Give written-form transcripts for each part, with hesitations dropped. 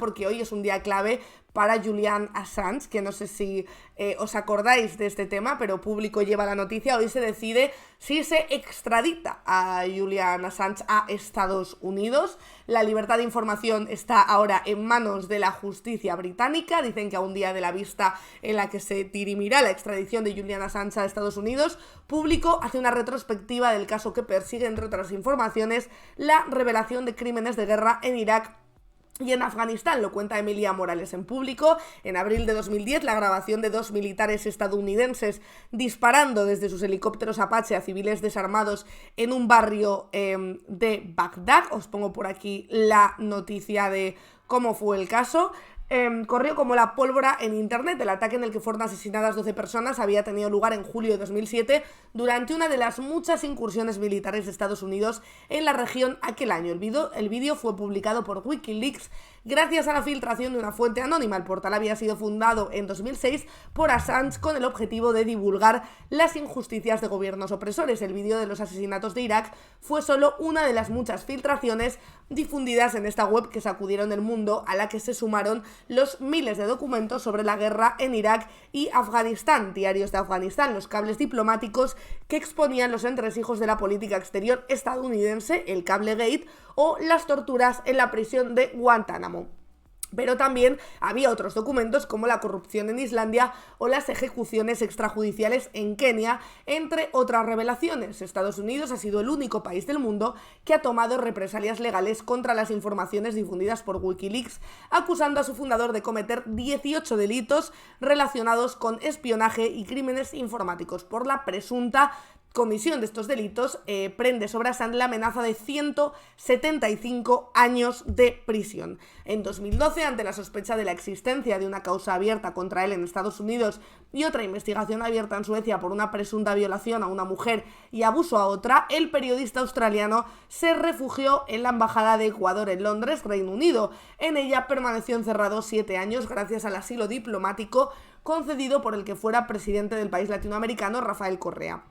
porque hoy es un día clave para Julian Assange, que no sé si os acordáis de este tema, pero Público lleva la noticia. Hoy se decide si se extradita a Julian Assange a Estados Unidos. La libertad de información está ahora en manos de la justicia británica. Dicen que a un día de la vista en la que se dirimirá la extradición de Julian Assange a Estados Unidos, Público hace una retrospectiva del caso que persigue, entre otras informaciones, la revelación de crímenes de guerra en Irak y en Afganistán. Lo cuenta Emilia Morales en Público. En abril de 2010, la grabación de 2 militares estadounidenses disparando desde sus helicópteros Apache a civiles desarmados en un barrio de Bagdad. Os pongo por aquí la noticia de cómo fue el caso. Corrió como la pólvora en internet. El ataque en el que fueron asesinadas 12 personas había tenido lugar en julio de 2007 durante una de las muchas incursiones militares de Estados Unidos en la región aquel año. El vídeo fue publicado por Wikileaks gracias a la filtración de una fuente anónima. El portal había sido fundado en 2006 por Assange con el objetivo de divulgar las injusticias de gobiernos opresores. El vídeo de los asesinatos de Irak fue solo una de las muchas filtraciones difundidas en esta web que sacudieron el mundo, a la que se sumaron los miles de documentos sobre la guerra en Irak y Afganistán, diarios de Afganistán, los cables diplomáticos que exponían los entresijos de la política exterior estadounidense, el Cablegate, o las torturas en la prisión de Guantánamo. Pero también había otros documentos como la corrupción en Islandia o las ejecuciones extrajudiciales en Kenia, entre otras revelaciones. Estados Unidos ha sido el único país del mundo que ha tomado represalias legales contra las informaciones difundidas por Wikileaks, acusando a su fundador de cometer 18 delitos relacionados con espionaje y crímenes informáticos. Por la presunta comisión de estos delitos, prende sobre Assange la amenaza de 175 años de prisión. En 2012, ante la sospecha de la existencia de una causa abierta contra él en Estados Unidos y otra investigación abierta en Suecia por una presunta violación a una mujer y abuso a otra, el periodista australiano se refugió en la Embajada de Ecuador en Londres, Reino Unido. En ella permaneció encerrado 7 años gracias al asilo diplomático concedido por el que fuera presidente del país latinoamericano, Rafael Correa.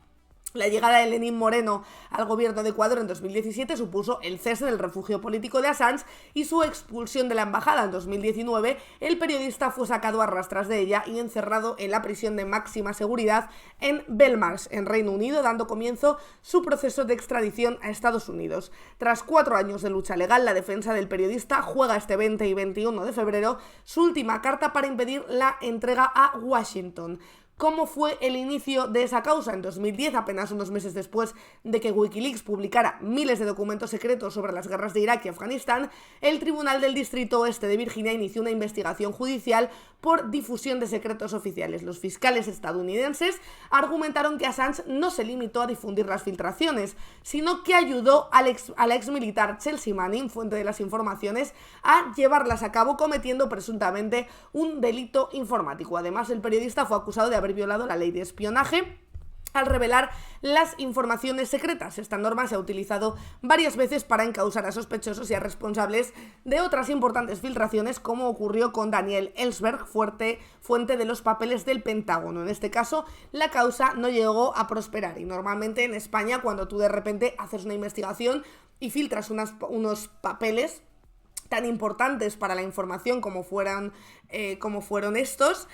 La llegada de Lenín Moreno al gobierno de Ecuador en 2017 supuso el cese del refugio político de Assange y su expulsión de la embajada. En 2019, el periodista fue sacado a rastras de ella y encerrado en la prisión de máxima seguridad en Belmarsh, en Reino Unido, dando comienzo su proceso de extradición a Estados Unidos. Tras 4 años de lucha legal, la defensa del periodista juega este 20 y 21 de febrero su última carta para impedir la entrega a Washington. ¿Cómo fue el inicio de esa causa? En 2010, apenas unos meses después de que Wikileaks publicara miles de documentos secretos sobre las guerras de Irak y Afganistán, el Tribunal del Distrito Oeste de Virginia inició una investigación judicial por difusión de secretos oficiales. Los fiscales estadounidenses argumentaron que Assange no se limitó a difundir las filtraciones, sino que ayudó a la exmilitar Chelsea Manning, fuente de las informaciones, a llevarlas a cabo, cometiendo presuntamente un delito informático. Además, el periodista fue acusado de haber violado la ley de espionaje al revelar las informaciones secretas. Esta norma se ha utilizado varias veces para encausar a sospechosos y a responsables de otras importantes filtraciones, como ocurrió con Daniel Ellsberg, fuente de los papeles del Pentágono. En este caso, la causa no llegó a prosperar, y normalmente en España, cuando tú de repente haces una investigación y filtras unos papeles tan importantes para la información como fueron estos,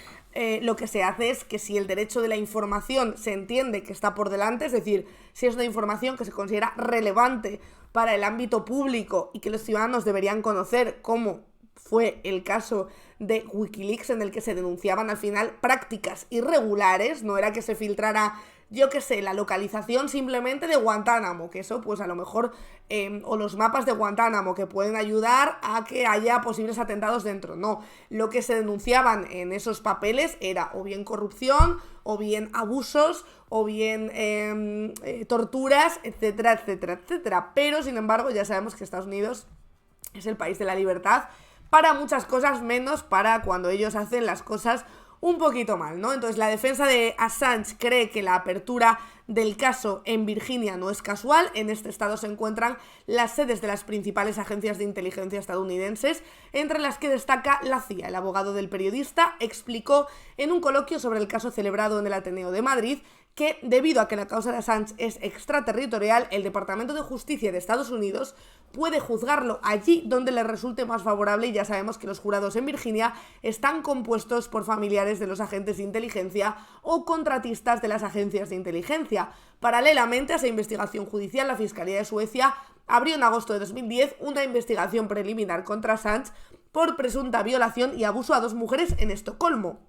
lo que se hace es que, si el derecho de la información se entiende que está por delante, es decir, si es una información que se considera relevante para el ámbito público y que los ciudadanos deberían conocer, como fue el caso de Wikileaks, en el que se denunciaban al final prácticas irregulares, no era que se filtrara, yo qué sé, la localización simplemente de Guantánamo, que eso pues a lo mejor, o los mapas de Guantánamo, que pueden ayudar a que haya posibles atentados dentro. No, lo que se denunciaban en esos papeles era o bien corrupción, o bien abusos, o bien torturas, etcétera, etcétera, etcétera. Pero, sin embargo, ya sabemos que Estados Unidos es el país de la libertad para muchas cosas, menos para cuando ellos hacen las cosas un poquito mal, ¿no? Entonces, la defensa de Assange cree que la apertura del caso en Virginia no es casual. En este estado se encuentran las sedes de las principales agencias de inteligencia estadounidenses, entre las que destaca la CIA. El abogado del periodista explicó en un coloquio sobre el caso celebrado en el Ateneo de Madrid que debido a que la causa de Assange es extraterritorial, el Departamento de Justicia de Estados Unidos puede juzgarlo allí donde le resulte más favorable, y ya sabemos que los jurados en Virginia están compuestos por familiares de los agentes de inteligencia o contratistas de las agencias de inteligencia. Paralelamente a esa investigación judicial, la Fiscalía de Suecia abrió en agosto de 2010 una investigación preliminar contra Assange por presunta violación y abuso a 2 mujeres en Estocolmo.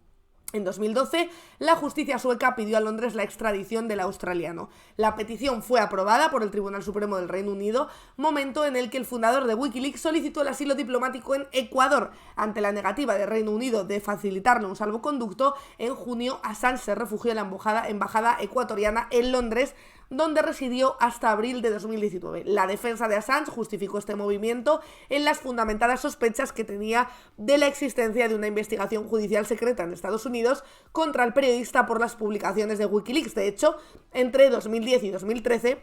En 2012, la justicia sueca pidió a Londres la extradición del australiano. La petición fue aprobada por el Tribunal Supremo del Reino Unido, momento en el que el fundador de Wikileaks solicitó el asilo diplomático en Ecuador. Ante la negativa del Reino Unido de facilitarle un salvoconducto, en junio Assange se refugió en la embajada ecuatoriana en Londres, donde residió hasta abril de 2019. La defensa de Assange justificó este movimiento en las fundamentadas sospechas que tenía de la existencia de una investigación judicial secreta en Estados Unidos contra el periodista por las publicaciones de Wikileaks. De hecho, entre 2010 y 2013,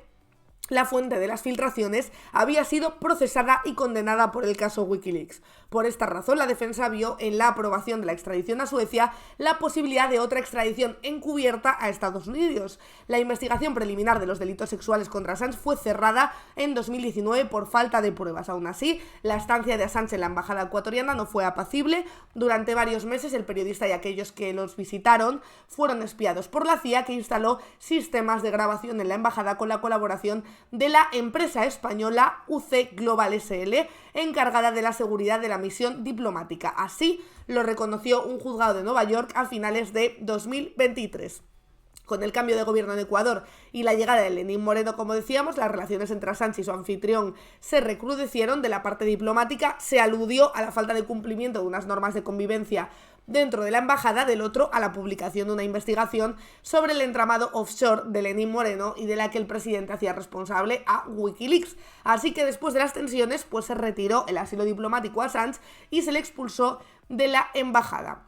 la fuente de las filtraciones había sido procesada y condenada por el caso Wikileaks. Por esta razón, la defensa vio en la aprobación de la extradición a Suecia la posibilidad de otra extradición encubierta a Estados Unidos. La investigación preliminar de los delitos sexuales contra Assange fue cerrada en 2019 por falta de pruebas. Aún así, la estancia de Assange en la embajada ecuatoriana no fue apacible. Durante varios meses, el periodista y aquellos que los visitaron fueron espiados por la CIA, que instaló sistemas de grabación en la embajada con la colaboración de la empresa española UC Global SL, encargada de la seguridad de la misión diplomática. Así lo reconoció un juzgado de Nueva York a finales de 2023. Con el cambio de gobierno en Ecuador y la llegada de Lenín Moreno, como decíamos, las relaciones entre Assange y su anfitrión se recrudecieron. De la parte diplomática se aludió a la falta de cumplimiento de unas normas de convivencia dentro de la embajada, del otro a la publicación de una investigación sobre el entramado offshore de Lenín Moreno y de la que el presidente hacía responsable a Wikileaks. Así que después de las tensiones, pues se retiró el asilo diplomático a Assange y se le expulsó de la embajada.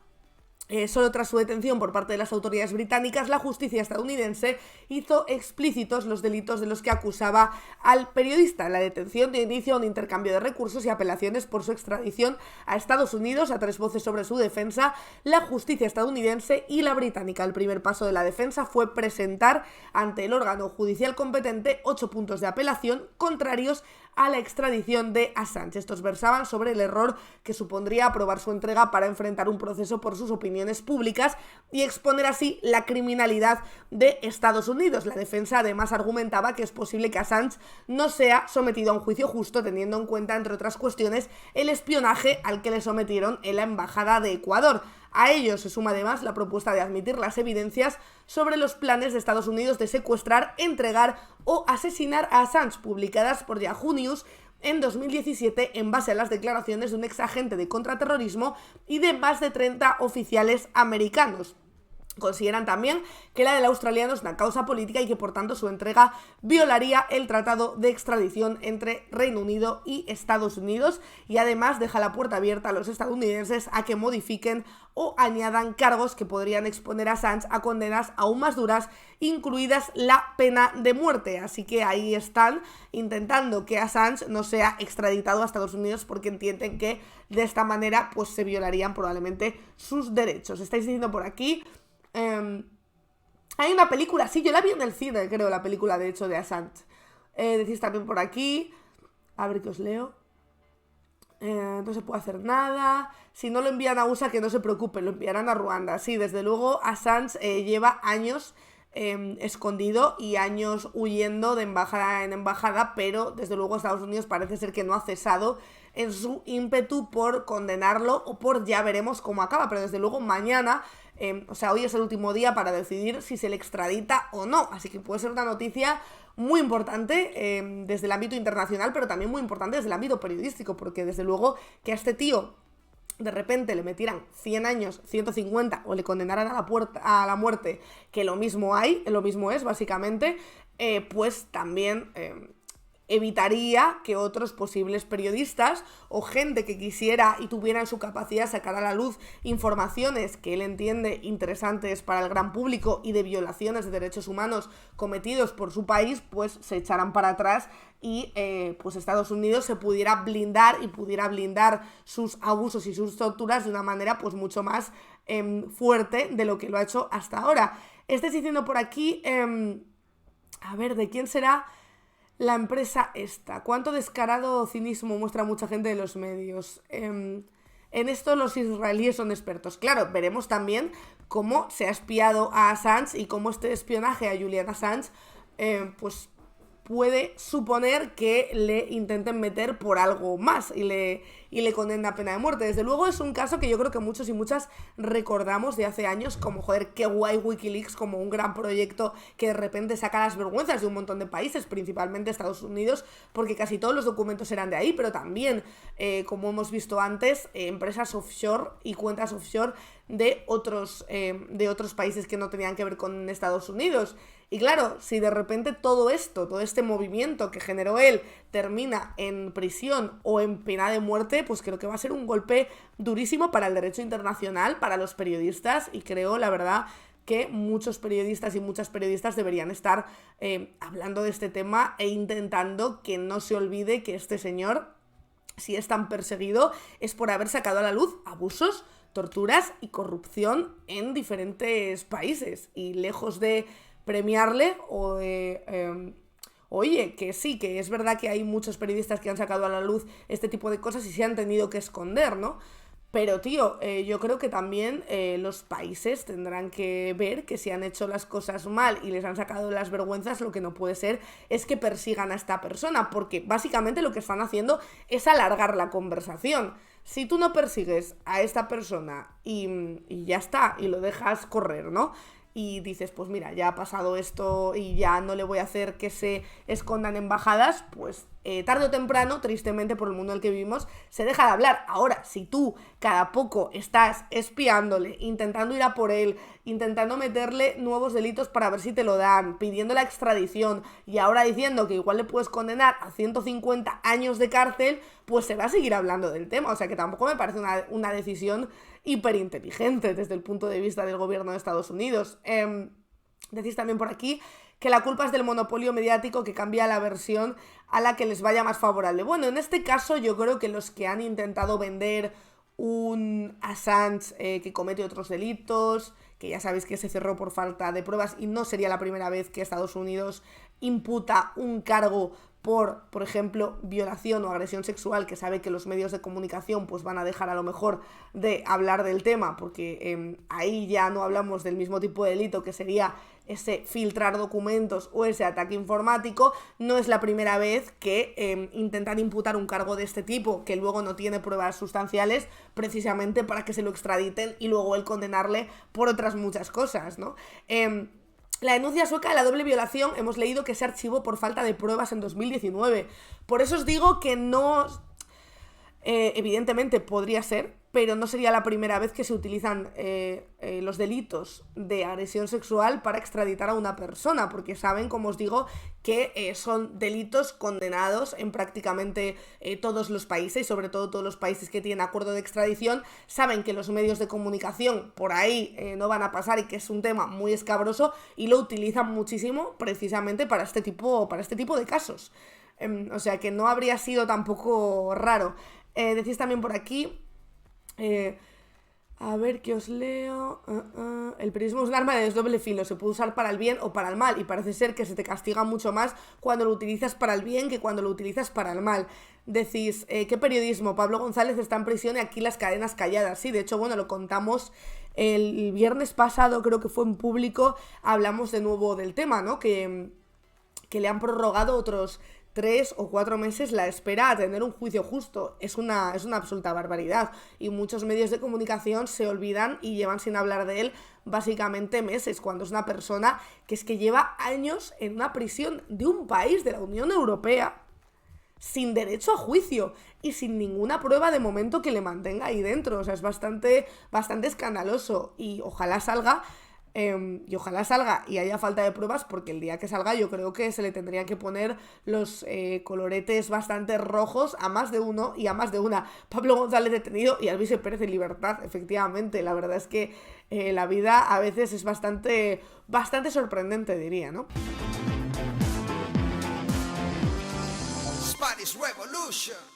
Solo tras su detención por parte de las autoridades británicas, la justicia estadounidense hizo explícitos los delitos de los que acusaba al periodista. La detención dio inicio a un intercambio de recursos y apelaciones por su extradición a Estados Unidos. A 3 voces sobre su defensa, la justicia estadounidense y la británica. El primer paso de la defensa fue presentar ante el órgano judicial competente 8 puntos de apelación contrarios a la extradición de Assange. Estos versaban sobre el error que supondría aprobar su entrega para enfrentar un proceso por sus opiniones públicas y exponer así la criminalidad de Estados Unidos. La defensa además argumentaba que es posible que Assange no sea sometido a un juicio justo, teniendo en cuenta, entre otras cuestiones, el espionaje al que le sometieron en la embajada de Ecuador. A ello se suma además la propuesta de admitir las evidencias sobre los planes de Estados Unidos de secuestrar, entregar o asesinar a Assange, publicadas por Yahoo News en 2017 en base a las declaraciones de un exagente de contraterrorismo y de más de 30 oficiales americanos. Consideran también que la del australiano es una causa política y que por tanto su entrega violaría el tratado de extradición entre Reino Unido y Estados Unidos, y además deja la puerta abierta a los estadounidenses a que modifiquen o añadan cargos que podrían exponer a Assange a condenas aún más duras, incluidas la pena de muerte. Así que ahí están intentando que Assange no sea extraditado a Estados Unidos porque entienden que de esta manera pues se violarían probablemente sus derechos. Estáis diciendo por aquí... hay una película, sí, yo la vi en el cine, creo, la película de hecho de Assange. Decís también por aquí, a ver qué os leo. No se puede hacer nada. Si no lo envían a USA, que no se preocupen, lo enviarán a Ruanda. Sí, desde luego Assange lleva años escondido y años huyendo de embajada en embajada, pero desde luego Estados Unidos parece ser que no ha cesado en su ímpetu por condenarlo o por, ya veremos cómo acaba, pero desde luego mañana, hoy es el último día para decidir si se le extradita o no, así que puede ser una noticia muy importante desde el ámbito internacional, pero también muy importante desde el ámbito periodístico, porque desde luego que a este tío de repente le metieran 100 años, 150 o le condenaran a la muerte, que lo mismo es básicamente, pues también evitaría que otros posibles periodistas o gente que quisiera y tuviera en su capacidad sacar a la luz informaciones que él entiende interesantes para el gran público y de violaciones de derechos humanos cometidos por su país, pues se echaran para atrás y pues Estados Unidos se pudiera blindar y pudiera blindar sus abusos y sus torturas de una manera pues mucho más fuerte de lo que lo ha hecho hasta ahora. Estáis diciendo por aquí, a ver, ¿de quién será la empresa esta? ¿Cuánto descarado cinismo muestra mucha gente de los medios? En esto los israelíes son expertos. Claro, veremos también cómo se ha espiado a Assange y cómo este espionaje a Julian Assange, pues puede suponer que le intenten meter por algo más y le condenen a pena de muerte. Desde luego es un caso que yo creo que muchos y muchas recordamos de hace años como, joder, qué guay Wikileaks, como un gran proyecto que de repente saca las vergüenzas de un montón de países, principalmente Estados Unidos, porque casi todos los documentos eran de ahí, pero también, como hemos visto antes, empresas offshore y cuentas offshore de otros países que no tenían que ver con Estados Unidos. Y claro, si de repente todo esto, todo este movimiento que generó él termina en prisión o en pena de muerte, pues creo que va a ser un golpe durísimo para el derecho internacional, para los periodistas, y creo, la verdad, que muchos periodistas y muchas periodistas deberían estar hablando de este tema e intentando que no se olvide que este señor, si es tan perseguido, es por haber sacado a la luz abusos, torturas y corrupción en diferentes países, y lejos de premiarle o de... oye, que sí, que es verdad que hay muchos periodistas que han sacado a la luz este tipo de cosas y se han tenido que esconder, ¿no? Pero, tío, yo creo que también los países tendrán que ver que si han hecho las cosas mal y les han sacado las vergüenzas, lo que no puede ser es que persigan a esta persona, porque básicamente lo que están haciendo es alargar la conversación. Si tú no persigues a esta persona y ya está, y lo dejas correr, ¿no? Y dices, pues mira, ya ha pasado esto y ya no le voy a hacer que se escondan embajadas, pues tarde o temprano, tristemente por el mundo en el que vivimos, se deja de hablar. Ahora, si tú cada poco estás espiándole, intentando ir a por él, intentando meterle nuevos delitos para ver si te lo dan, pidiendo la extradición y ahora diciendo que igual le puedes condenar a 150 años de cárcel, pues se va a seguir hablando del tema. O sea que tampoco me parece una decisión hiperinteligente desde el punto de vista del gobierno de Estados Unidos. Decís también por aquí que la culpa es del monopolio mediático que cambia la versión a la que les vaya más favorable. Bueno, en este caso yo creo que los que han intentado vender un Assange que comete otros delitos, que ya sabéis que se cerró por falta de pruebas y no sería la primera vez que Estados Unidos imputa un cargo por ejemplo, violación o agresión sexual, que sabe que los medios de comunicación pues van a dejar a lo mejor de hablar del tema, porque ahí ya no hablamos del mismo tipo de delito que sería ese filtrar documentos o ese ataque informático. No es la primera vez que intentan imputar un cargo de este tipo, que luego no tiene pruebas sustanciales, precisamente para que se lo extraditen y luego él condenarle por otras muchas cosas, ¿no? La denuncia sueca de la doble violación hemos leído que se archivó por falta de pruebas en 2019. Por eso os digo que no... evidentemente podría ser, pero no sería la primera vez que se utilizan los delitos de agresión sexual para extraditar a una persona, porque saben, como os digo, que son delitos condenados en prácticamente todos los países, y sobre todo todos los países que tienen acuerdo de extradición. Saben que los medios de comunicación por ahí no van a pasar y que es un tema muy escabroso, y lo utilizan muchísimo precisamente para este tipo de casos. O sea que no habría sido tampoco raro. Decís también por aquí... a ver, que os leo. El periodismo es un arma de doble filo, se puede usar para el bien o para el mal, y parece ser que se te castiga mucho más cuando lo utilizas para el bien que cuando lo utilizas para el mal. Decís, ¿qué periodismo? Pablo González está en prisión y aquí las cadenas calladas. Sí, de hecho, bueno, lo contamos el viernes pasado, creo que fue en Público, hablamos de nuevo del tema, ¿no? Que le han prorrogado otros 3 o 4 meses la espera a tener un juicio justo. Es una absoluta barbaridad, y muchos medios de comunicación se olvidan y llevan sin hablar de él básicamente meses, cuando es una persona que lleva años en una prisión de un país de la Unión Europea sin derecho a juicio y sin ninguna prueba de momento que le mantenga ahí dentro. O sea, es bastante escandaloso, y ojalá salga y haya falta de pruebas, porque el día que salga yo creo que se le tendrían que poner los coloretes bastante rojos a más de uno y a más de una. Pablo González detenido y Alvise Pérez en libertad, efectivamente. La verdad es que la vida a veces es bastante sorprendente, diría, ¿no? Spanish Revolution.